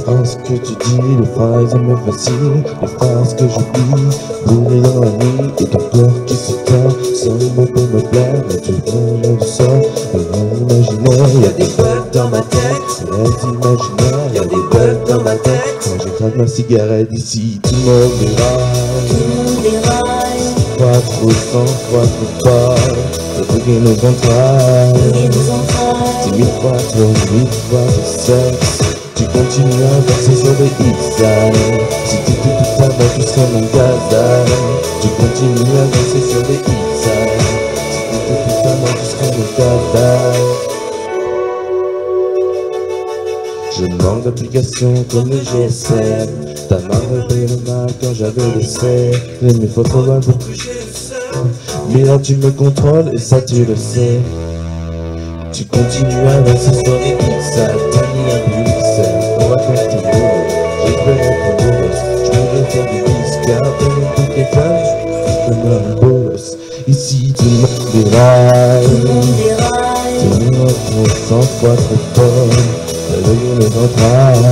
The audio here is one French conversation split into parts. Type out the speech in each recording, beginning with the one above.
phrases que tu dis, les phrases me fascinent, les phrases que j'oublie, brûlées dans la nuit, et ton corps qui s'éteint, sans mot pour me plaire, mais tu me du sort, et dans l'imaginaire, y'a des bugs dans ma tête, rêves imaginaires, y'a des bugs dans ma tête, quand j'écrase ma cigarette d'ici, tout le monde déraille, pas trop sans, pas trop pas, le bugger nos entrailles, c'est 1000 fois trop, 1000 fois de sexe. Tu continues à danser sur des X-Signs. Si t'étais tout à l'heure, tu serais mon gazelle. Tu continues à danser sur des X-Signs. Si t'étais tout à l'heure, tu serais mon gazelle. Je manque d'applications comme le GSM. Ta main repris le mal quand j'avais le C. Les mes fautes trop loin pour que j'ai le seum. Mais là tu me contrôles et ça tu le sais. Tu continues à danser sur des X-Signs. T'as mis un pixel. On va continuer, j'espère être bolos. Je pourrais faire du disque, appeler toutes les femmes, je peux un bolos. Ici tout le monde déraille, tout le monde trop sans fois trop bonne. Réveiller les entrailles,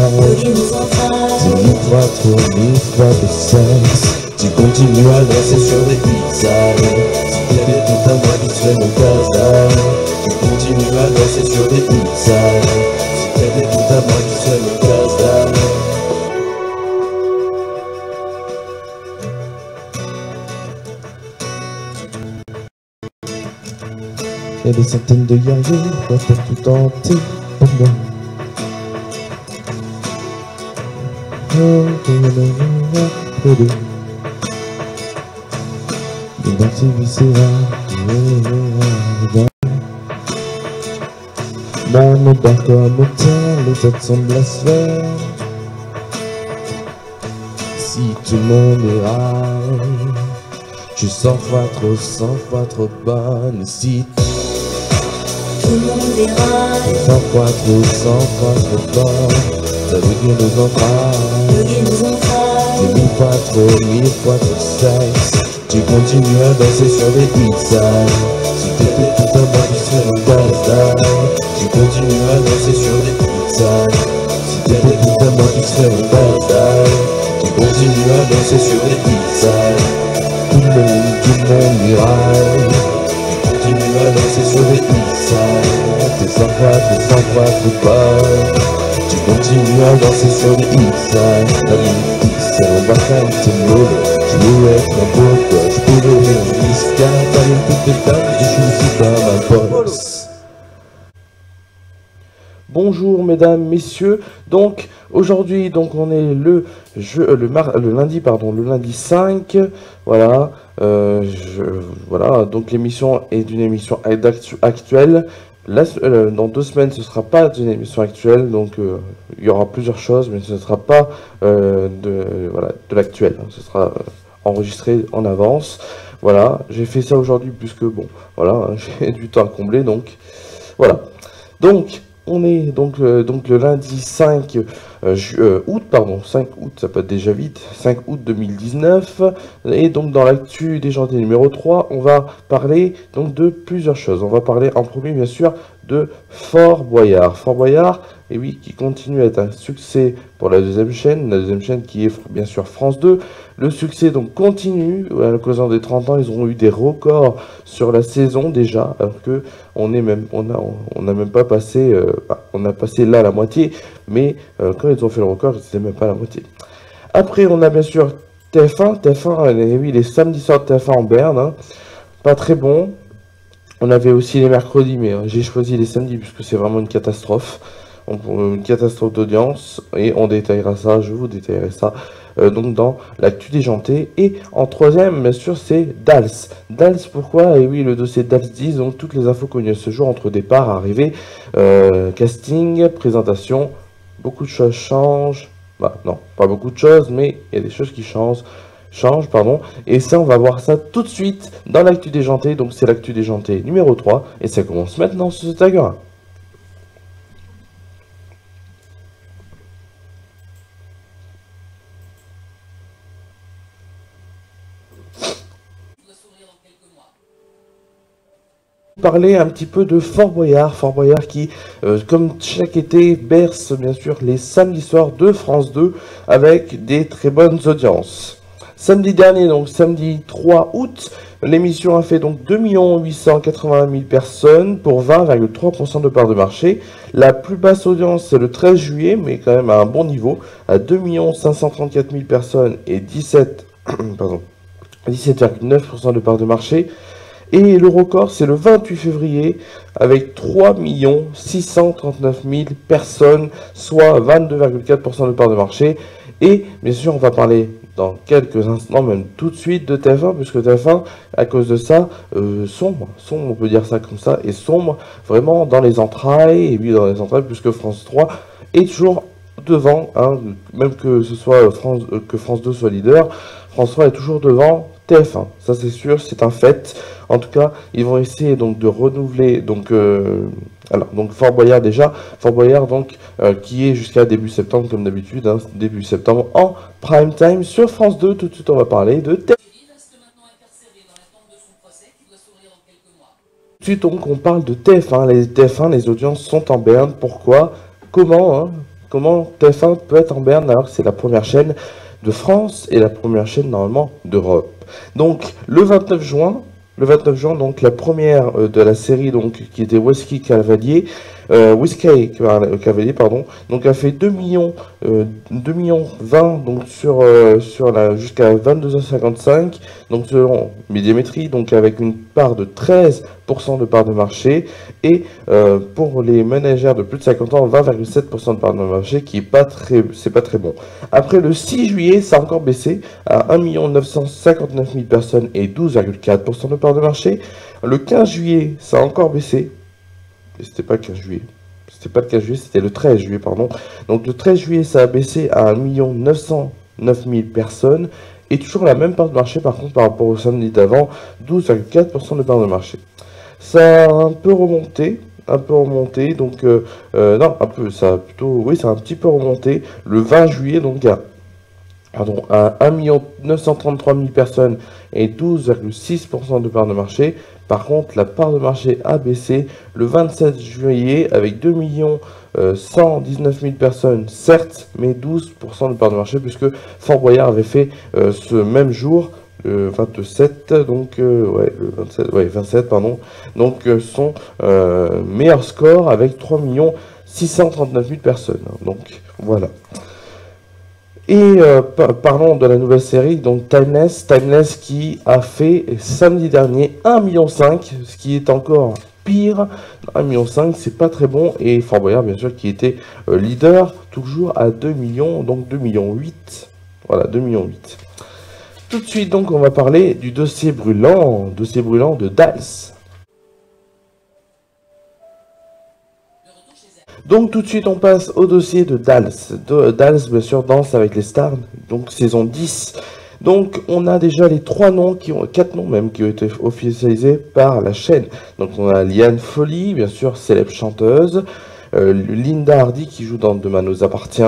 c'est 1000 fois trop, 1000 fois de sexe. Tu continues à danser sur des X-Signs. Si t'étais tout à moi, tu serais mon gazelle. Tu continues à danser sur des X-Signs. Si t'étais tout à moi, tu serais mon gazelle. Y'a des centaines de guerriers, prêts pour tout tenter pour moi. Et dans ces viscérales, mon odeur comme auteur, les autres sont blasphèmes. Si tout le monde est raille, tu 100 fois trop bonne. Si tout le monde est raille, 100 fois trop bonne. Ça veut dire nos entrailles, c'est 1000 fois trop, 1000 fois trop sexe. Tu continues à danser sur des X-Signs. Si t'étais tout à moi, tu serais mon gazelle. Tu continues à danser sur des X-Signs. Si t'étais tout à moi, tu serais mon gazelle. Tu continues à danser sur des X-Signs. Tout le monde miraille. Tu continues à danser sur des X-Signs. T'es 100 fois trop bonne. Tu continues à danser sur des X-Signs. La vie X, on va faire une témoule. Je voulais être un beau gosse, je pourrais ouvrir une disque, parler toutes les femmes, et je suis aussi pas ma boss. Bonjour mesdames, messieurs, donc aujourd'hui donc on est le lundi 5, voilà, voilà, donc l'émission est une émission actuelle. Dans 2 semaines, ce ne sera pas une émission actuelle, donc il y aura plusieurs choses, mais ce ne sera pas de l'actuel. Hein, ce sera enregistré en avance. Voilà, j'ai fait ça aujourd'hui puisque bon, voilà, hein, j'ai du temps à combler, donc voilà. Donc on est donc le lundi 5 août, pardon, 5 août, ça peut être déjà vite, 5 août 2019, et donc dans l'actu déjanté numéro 3, on va parler donc de plusieurs choses. On va parler en premier bien sûr de Fort Boyard. Fort Boyard, et oui, qui continue à être un succès pour la deuxième chaîne qui est bien sûr France 2. Le succès donc continue, à l'occasion des 30 ans, ils ont eu des records sur la saison déjà, alors que on n'a même pas passé, on a passé là la moitié, mais quand ils ont fait le record, c'était même pas la moitié. Après, on a bien sûr TF1, oui, les samedis soirs de TF1 en Berne, hein, pas très bon. On avait aussi les mercredis, mais j'ai choisi les samedis puisque c'est vraiment une catastrophe. Une catastrophe d'audience, et on détaillera ça, je vous détaillerai ça donc dans l'actu déjanté. Et en troisième, bien sûr, c'est Dals. Dals, pourquoi? Et oui, le dossier Dals 10, donc toutes les infos connues à ce jour entre départ, arrivée, casting, présentation, beaucoup de choses changent. Bah non, pas beaucoup de choses, mais il y a des choses qui changent, pardon. Et ça, on va voir ça tout de suite dans l'actu déjanté. Donc c'est l'actu déjanté numéro 3, et ça commence maintenant sur ce tag 1. Parler un petit peu de Fort Boyard qui, comme chaque été, berce bien sûr les samedis soirs de France 2 avec des très bonnes audiences. Samedi dernier, donc samedi 3 août, l'émission a fait donc 2 880 000 personnes pour 20,3% de part de marché. La plus basse audience, c'est le 13 juillet, mais quand même à un bon niveau, à 2 534 000 personnes et 17,9% de part de marché. Et le record, c'est le 28 février, avec 3 639 000 personnes, soit 22,4% de part de marché. Et bien sûr, on va parler dans quelques instants, même tout de suite, de TF1, puisque TF1, à cause de ça, sombre, on peut dire ça comme ça, et sombre vraiment dans les entrailles, et puis dans les entrailles, puisque France 3 est toujours devant, hein, même que ce soit que France 2 soit leader, France 3 est toujours devant TF1, ça c'est sûr, c'est un fait. En tout cas, ils vont essayer donc de renouveler donc Fort Boyard déjà, Fort Boyard donc qui est jusqu'à début septembre comme d'habitude, hein, début septembre en prime time sur France 2. Tout de suite, on va parler de TF1. Tout de suite, donc on parle de TF1. Les TF1, les audiences sont en berne. Pourquoi? Comment TF1 peut être en berne alors que c'est la première chaîne de France et la première chaîne normalement d'Europe. Donc le 29 juin, donc la première de la série donc qui était Whiskey Cavalier, pardon, donc a fait 2 millions 20 donc sur la jusqu'à 22h55, donc selon Médiamétrie, donc avec une part de 13% de part de marché, et pour les ménagères de plus de 50 ans 20,7% de part de marché, qui est pas très bon. Après le 6 juillet, ça a encore baissé à 1 959 000 personnes et 12,4% de part de marché. Le 15 juillet, ça a encore baissé. Et c'était pas le 15 juillet. C'était le 13 juillet, pardon. Donc le 13 juillet, ça a baissé à 1 909 000 personnes. Et toujours la même part de marché, par contre, par rapport au samedi d'avant, 12,4% de part de marché. Ça a un peu remonté, donc, non, un peu, ça a plutôt, oui, ça a un petit peu remonté, le 20 juillet, donc, à 1 933 000 personnes et 12,6% de part de marché. Par contre, la part de marché a baissé le 27 juillet avec 2 119 000 personnes, certes, mais 12% de part de marché, puisque Fort Boyard avait fait ce même jour, 27, donc, le 27, pardon, donc son meilleur score avec 3 639 000 personnes. Donc, voilà. Et parlons de la nouvelle série, donc Timeless qui a fait samedi dernier 1,5 million, ce qui est encore pire. 1,5 million, c'est pas très bon. Et Fort Boyard, bien sûr, qui était leader, toujours à 2 millions, donc 2,8 millions. Voilà, 2,8 millions. Tout de suite, donc, on va parler du dossier brûlant de Dals. Donc tout de suite on passe au dossier de Dals. Dals bien sûr Danse avec les stars, donc saison 10. Donc on a déjà les 4 noms qui ont été officialisés par la chaîne. Donc on a Liane Folly, bien sûr célèbre chanteuse, Linda Hardy qui joue dans Demain nous appartient,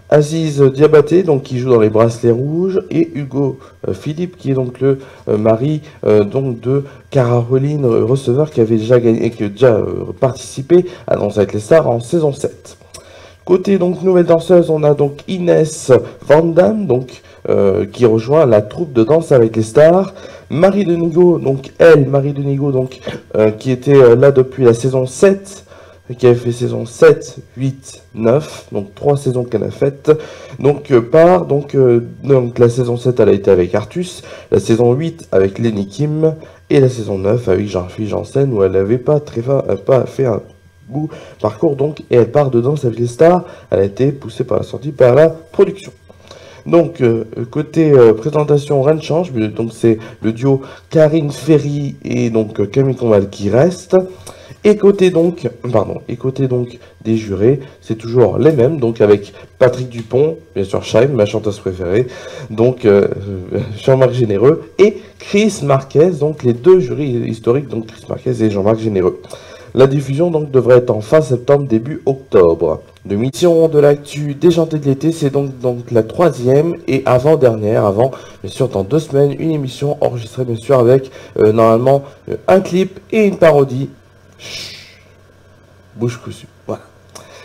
Aziz Diabaté donc qui joue dans Les Bracelets Rouges, et Hugo Philippe qui est donc le mari donc de Caroline Receveur, qui avait déjà gagné, qui a déjà participé à Danse avec les stars en saison 7. Côté donc nouvelle danseuse, on a donc Inès Van Damme donc qui rejoint la troupe de Danse avec les stars. Marie Denigo donc qui était là depuis la saison 7, qui avait fait saison 7, 8, 9, donc 3 saisons qu'elle a faites. Donc donc la saison 7 elle a été avec Artus, la saison 8 avec Lenny Kim, et la saison 9 avec Jean-Philippe Janssen, où elle n'avait pas fait un beau parcours, donc, et elle part de Danse avec les stars. Elle a été poussée par la sortie par la production. Donc côté présentation, rien ne change, donc c'est le duo Karine Ferry et donc Camille Combal qui reste. Et côté donc des jurés, c'est toujours les mêmes, donc avec Patrick Dupont, bien sûr Chaim, ma chanteuse préférée, donc Jean-Marc Généreux et Chris Marquez, donc les deux jurys historiques, donc Chris Marquez et Jean-Marc Généreux. La diffusion donc devrait être en fin septembre, début octobre. L'émission de l'actu déjantée de l'été, c'est donc la 3e et avant-dernière, bien sûr dans 2 semaines, une émission enregistrée bien sûr avec normalement un clip et une parodie. Chut, bouche cousue, voilà.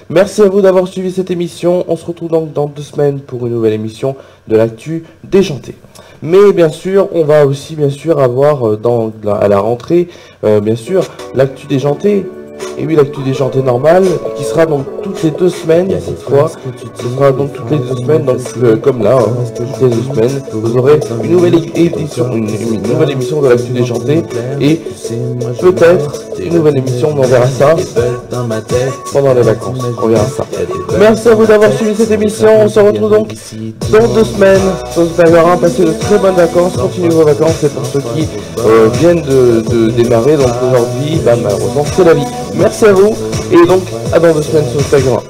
Merci à vous d'avoir suivi cette émission. On se retrouve donc dans 2 semaines pour une nouvelle émission de l'actu déjantée. Mais bien sûr, on va aussi bien sûr avoir à la rentrée, bien sûr, l'actu déjantée. Et oui, l'actu déjantée normale, qui sera donc toutes les 2 semaines, cette fois. Ce sera donc toutes les 2 semaines, donc comme là, toutes les 2 semaines, vous aurez une nouvelle édition, une nouvelle émission de l'actu déjantée. Et peut-être une nouvelle émission, mais on verra ça pendant les vacances. On verra ça. Merci à vous d'avoir suivi cette émission. On se retrouve donc dans 2 semaines. Passez de très bonnes vacances. Continuez vos vacances. Et pour ceux qui viennent de démarrer, donc aujourd'hui, malheureusement, c'est la vie. Merci à vous. Et donc, à dans 2 semaines sur Instagram.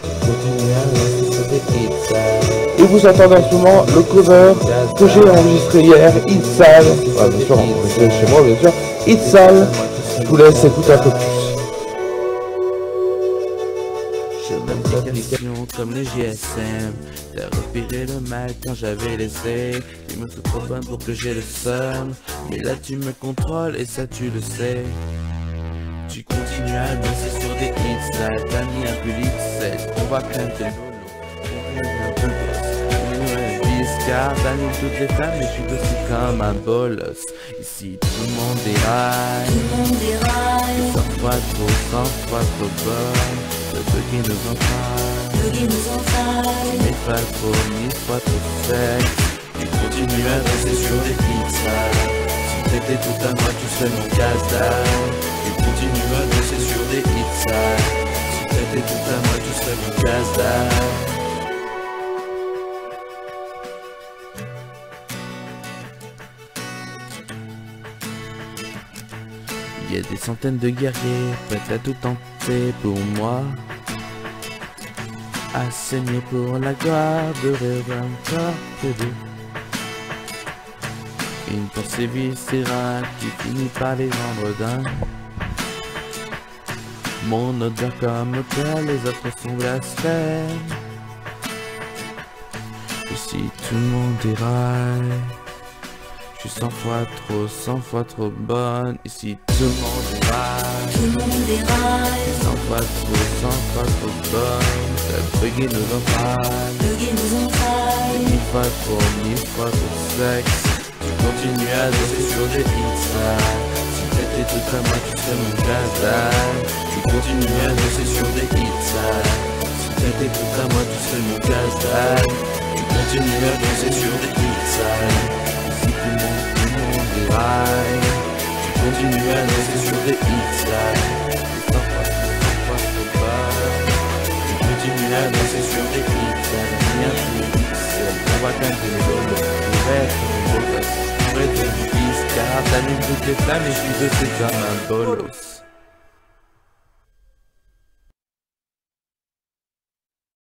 Et vous entendez en ce moment le cover que j'ai enregistré hier, It's Sale. Bien sûr, enregistré chez moi, bien sûr. It's Sale. Je vous laisse écouter un peu plus. Comme les GSM, t'as repéré le mal quand j'avais laissé. Tu me fais trop bonne pour que j'ai le seum, mais là tu me contrôles et ça tu le sais. Tu continues à danser sur des hits, là t'as mis un peu l'X7. On va craindre tes lolos, car t'annules toutes les femmes et je suis aussi comme un bolos. Ici tout le monde déraille, sans fois trop bonne. Le buggy nous entraille, tu mets pas trop, ni fois trop sexe. Tu continues à rester sur des pizzas. Si t'étais tout à moi, tu serais mon gazelle. Tu continues à rester sur des pizzas. Si t'étais tout à moi, tu serais mon gazelle. Il y a des centaines de guerriers prêts à tout tenter pour moi, à saigner pour la gloire de rêver encore peu d'eux. Une pensée viscérale qui finit par les rendre dingues. Mon odeur comme autel, les autres sont blasphèmes. Et si tout le monde déraille, je suis 100 fois trop bonne. Ici tout le monde déraille, 100 fois trop bonne. Le buggy nous entraille, 1000 fois trop sexe. Tu continues à danser sur des pizzas. Si t'étais tout à moi, tu serais mon gazelle. Tu continues à danser sur des pizzas. Si t'étais tout à moi, tu serais mon gazelle. Tu continues à danser sur des pizzas. Tout le monde déraille. Tu continues à danser sur des pizzas. Tu continues à danser sur des pizzas. Rien de pixels. On va canter les lolos. Pour être mon bolos. Pour être du bis. Car t'annules toutes les flammes et je suis de ces comme un bolos.